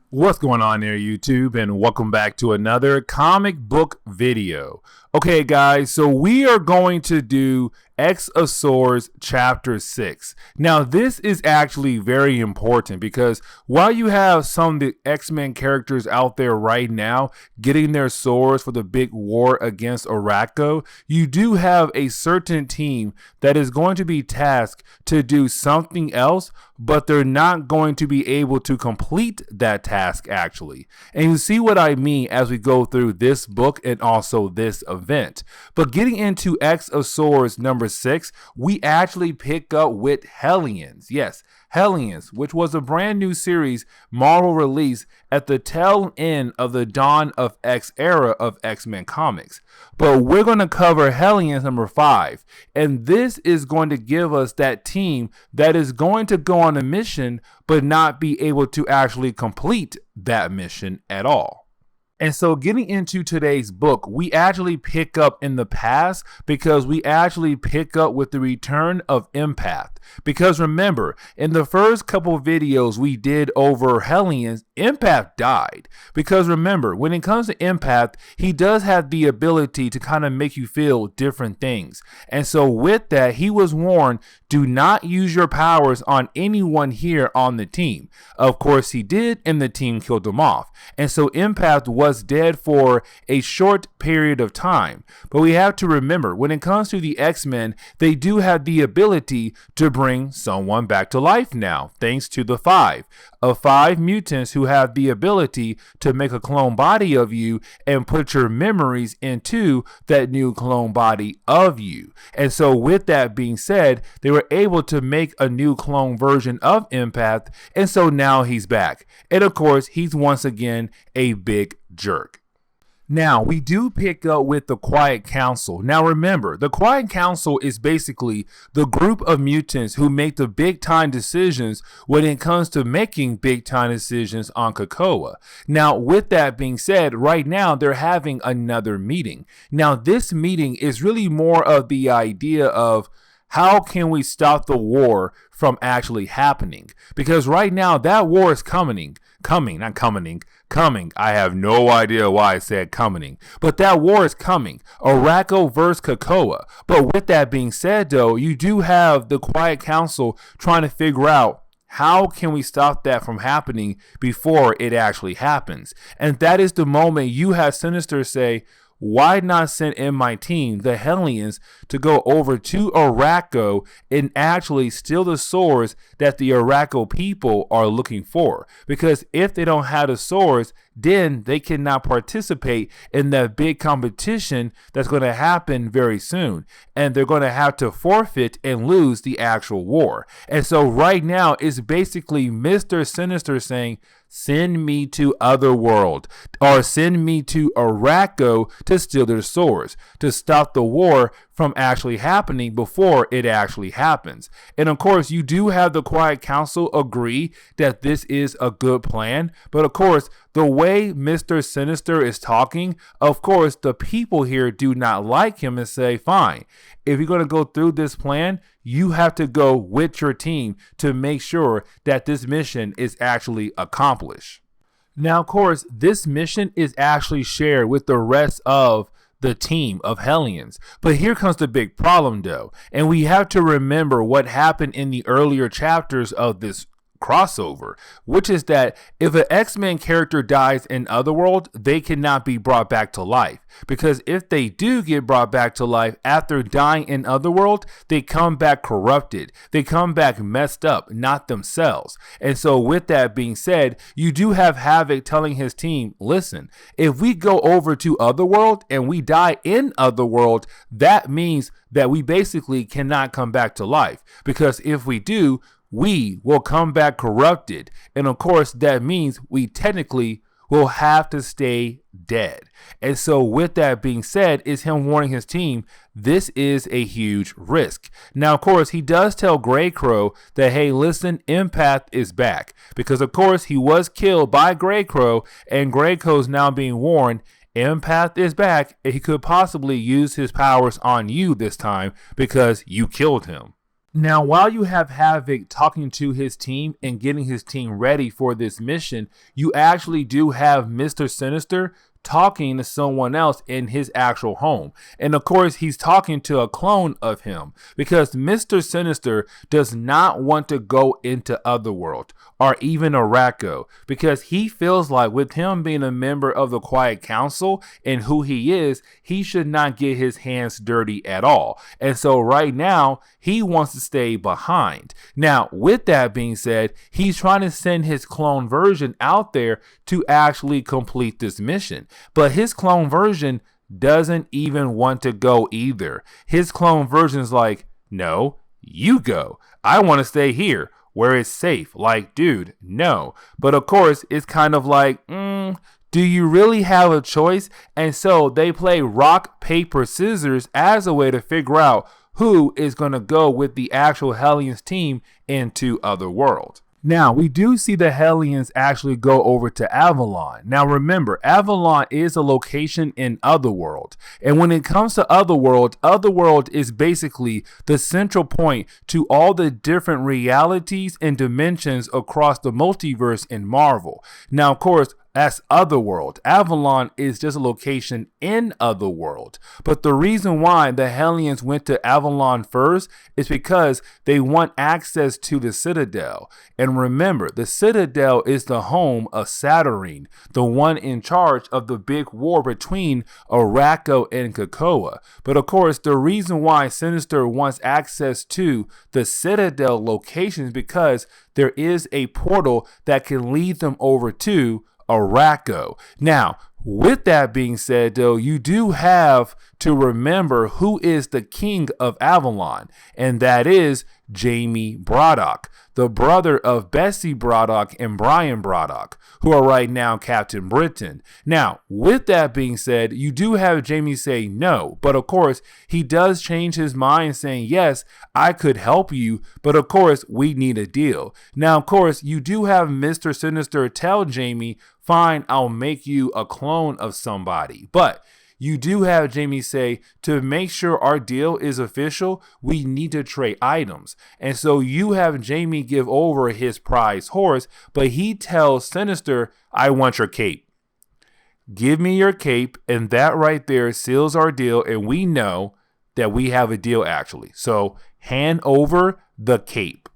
What's going on there, YouTube, and welcome back to another comic book video. Okay, guys, so we are going to do X of Swords Chapter 6. Now, this is actually very important because while you have some of the X-Men characters out there right now getting their swords for the big war against Arrako, you do have a certain team that is going to be tasked to do something else, but they're not going to be able to complete that task actually. And you see what I mean as we go through this book and also this event. But getting into X of Swords number 6, we actually pick up with Hellions. Yes, Hellions, which was a brand new series Marvel released at the tail end of the Dawn of X era of X-Men comics. But we're going to cover Hellions number 5, and this is going to give us that team that is going to go on a mission but not be able to actually complete that mission at all. And so getting into today's book, we actually pick up in the past because we actually pick up with the return of Empath. Because remember, in the first couple videos we did over Hellions, Empath died. Because remember, when it comes to Empath, he does have the ability to kind of make you feel different things. And so with that, he was warned, do not use your powers on anyone here on the team. Of course he did, and the team killed him off. And so Empath was dead for a short period of time. But we have to remember, when it comes to the X-Men, they do have the ability to bring someone back to life now, thanks to the 5 mutants who have the ability to make a clone body of you and put your memories into that new clone body of you. And so with that being said, they were able to make a new clone version of Empath, and so now he's back. And of course, he's once again a big jerk. Now, we do pick up with the Quiet Council. Now, remember, the Quiet Council is basically the group of mutants who make the big-time decisions when it comes to making big-time decisions on COPPA. Now, with that being said, right now, they're having another meeting. Now, this meeting is really more of the idea of how can we stop the war from actually happening? Because right now, that war is coming. I have no idea why I said coming, but that war is coming. Arrako versus COPPA. But with that being said, though, you do have the Quiet Council trying to figure out how can we stop that from happening before it actually happens. And that is the moment you have Sinister say, why not send in my team, the Hellions, to go over to Arrako and actually steal the swords that the Arrako people are looking for? Because if they don't have the swords, then they cannot participate in that big competition that's going to happen very soon. And they're going to have to forfeit and lose the actual war. And so right now, it's basically Mr. Sinister saying, send me to Otherworld, or send me to Arrako to steal their swords, to stop the war from actually happening before it actually happens. And of course, you do have the Quiet Council agree that this is a good plan. But of course, the way Mr. Sinister is talking, of course, the people here do not like him and say, fine, if you're going to go through this plan, you have to go with your team to make sure that this mission is actually accomplished. Now, of course, this mission is actually shared with the rest of the team of Hellions. But here comes the big problem, though. And we have to remember what happened in the earlier chapters of this crossover, which is that if an X-Men character dies in Otherworld, they cannot be brought back to life. Because if they do get brought back to life after dying in Otherworld, they come back corrupted. They come back messed up, not themselves. And so with that being said, you do have Havoc telling his team, listen, if we go over to Otherworld and we die in Otherworld, that means that we basically cannot come back to life. Because if we do, we will come back corrupted. And of course, that means we technically will have to stay dead. And so with that being said, is him warning his team, this is a huge risk. Now, of course, he does tell Grey Crow that, hey, listen, Empath is back. Because, of course, he was killed by Grey Crow, and Grey Crow's now being warned, Empath is back, and he could possibly use his powers on you this time because you killed him. Now, while you have Havoc talking to his team and getting his team ready for this mission, you actually do have Mr. Sinister talking to someone else in his actual home. And of course, he's talking to a clone of him because Mr. Sinister does not want to go into Otherworld or even Arrako because he feels like with him being a member of the Quiet Council and who he is, he should not get his hands dirty at all. And so right now, he wants to stay behind. Now, with that being said, he's trying to send his clone version out there to actually complete this mission. But his clone version doesn't even want to go either. His clone version is like, no, you go. I want to stay here where it's safe. Like, dude, no. But of course, it's kind of like, do you really have a choice? And so they play rock, paper, scissors as a way to figure out who is going to go with the actual Hellions team into Otherworld. Now, we do see the Hellions actually go over to Avalon. Now, remember, Avalon is a location in Otherworld. And when it comes to Otherworld is basically the central point to all the different realities and dimensions across the multiverse in Marvel. Now, of course, that's Otherworld. Avalon is just a location in Otherworld. But the reason why the Hellions went to Avalon first is because they want access to the Citadel. And remember, the Citadel is the home of Saturn, the one in charge of the big war between Arrako and COPPA. But of course, the reason why Sinister wants access to the Citadel location is because there is a portal that can lead them over to Arrako. Now, with that being said, though, you do have to remember who is the king of Avalon, and that is Jamie Braddock, the brother of Bessie Braddock and Brian Braddock, who are right now Captain Britain. Now, with that being said, you do have Jamie say no, but of course, he does change his mind saying, yes, I could help you, but of course, we need a deal. Now, of course, you do have Mr. Sinister tell Jamie, fine, I'll make you a clone of somebody, but you do have Jamie say, to make sure our deal is official, we need to trade items. And so you have Jamie give over his prize horse, but he tells Sinister, I want your cape. Give me your cape, and that right there seals our deal, and we know that we have a deal actually. So hand over the cape.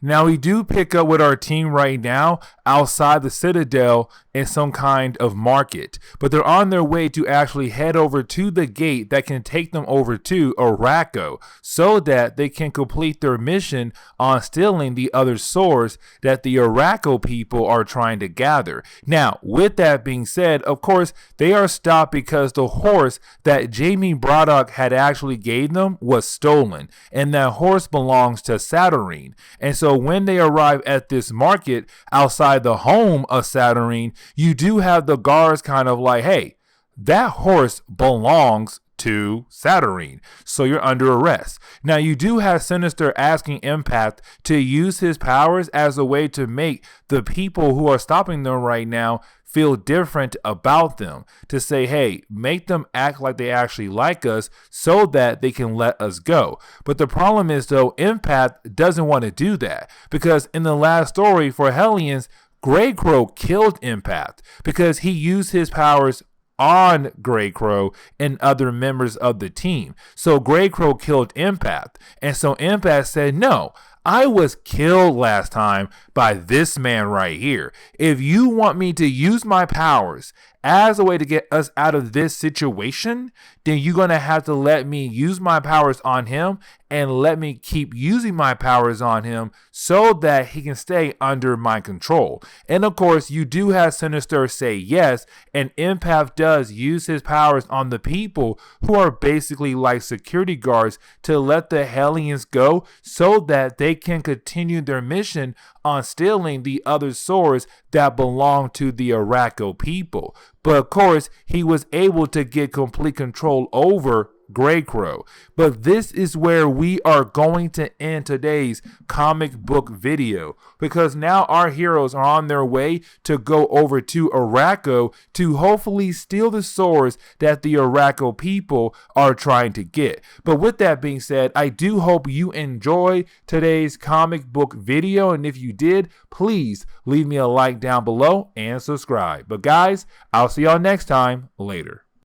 Now, we do pick up with our team right now outside the Citadel in some kind of market, but they're on their way to actually head over to the gate that can take them over to Arrako so that they can complete their mission on stealing the other swords that the Arrako people are trying to gather. Now, with that being said, of course, they are stopped because the horse that Jamie Braddock had actually gave them was stolen, and that horse belongs to Saturn. And so when they arrive at this market outside the home of Saturn, you do have the guards kind of like, hey, that horse belongs to Saturn, so you're under arrest. Now, you do have Sinister asking Empath to use his powers as a way to make the people who are stopping them right now feel different about them, to say, hey, make them act like they actually like us so that they can let us go. But the problem is, though, Empath doesn't want to do that because in the last story for Hellions, Grey Crow killed Empath because he used his powers on Grey Crow and other members of the team. So Grey Crow killed Empath. And so Empath said, no, I was killed last time by this man right here. If you want me to use my powers as a way to get us out of this situation, then you're going to have to let me use my powers on him and let me keep using my powers on him so that he can stay under my control. And of course, you do have Sinister say yes, and Empath does use his powers on the people who are basically like security guards to let the Hellions go so that they can continue their mission on stealing the other swords that belong to the Arrako people. But of course, he was able to get complete control over Grey Crow. But this is where we are going to end today's comic book video, because now our heroes are on their way to go over to Arrako to hopefully steal the swords that the Arrako people are trying to get. But with that being said, I do hope you enjoy today's comic book video, and if you did, please leave me a like down below and subscribe. But guys, I'll see y'all next time. Later.